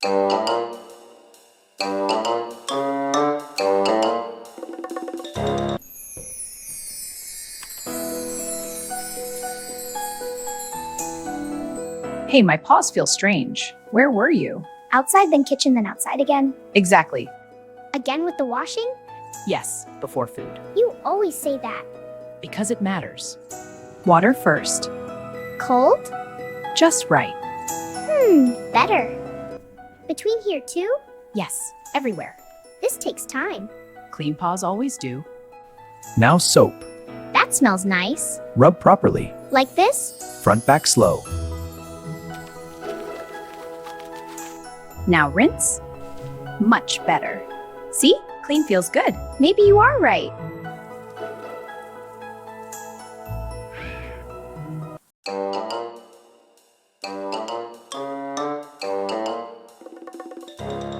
Hey, my paws feel strange. Where were you? Outside, then kitchen, then outside again. Exactly. Again with the washing? Yes, before food. You always say that. Because it matters. Water first. Cold? Just right. Better. Between here too? Yes, everywhere. This takes time. Clean paws always do. Now soap. That smells nice. Rub properly. Like this? Front back slow. Now rinse. Much better. See? Clean feels good. Maybe you are right.